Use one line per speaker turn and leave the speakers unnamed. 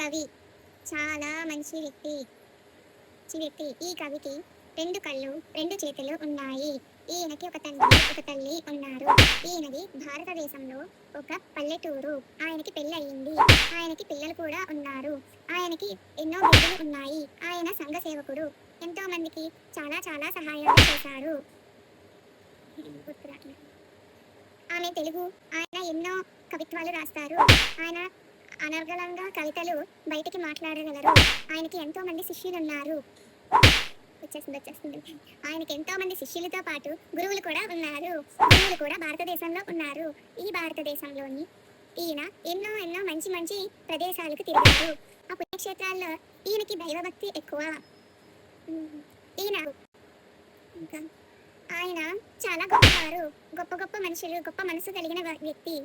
కవి చాలా మంచి వ్యక్తి. ఈ కవికి 2 కళ్ళు, 2 చేతులు ఉన్నాయి. ఈయనకి ఒక తండ్రి, ఒక తల్లి ఉన్నారు. ఈయనది భారతదేశంలో ఒక పల్లెటూరు. ఆయనకి పెళ్ళయింది. ఆయనకి పిల్లలు కూడా ఉన్నారు. ఆయనకి ఎన్నో బిరుదులు ఉన్నాయి. ఆయన సంఘ సేవకుడు. ఎంతో మందికి చాలా చాలా సహాయాలు చేశారు. ఆమె తెలుగు. ఆయన ఎన్నో కవిత్వాలు రాస్తారు. ఆయన అనర్గళంగా కవితలు బయటికి మాట్లాడగలరు. ఆయనకి ఎంతో మంది శిష్యులున్నారు. వచ్చేస్తుంది. ఆయనకి ఎంతో మంది శిష్యులతో పాటు గురువులు కూడా ఉన్నారు. గురువులు కూడా భారతదేశంలో ఉన్నారు. ఈ భారతదేశంలోని ఈయన ఎన్నో ఎన్నో మంచి మంచి ప్రదేశాలకు తిరిగారు. ఆ పుణ్యక్షేత్రాల్లో ఈయనకి దైవభక్తి ఎక్కువ. ఈయన ఇంకా ఆయన చాలా గొప్పవారు. గొప్ప గొప్ప మనుషులు, గొప్ప మనసు కలిగిన వ్యక్తి.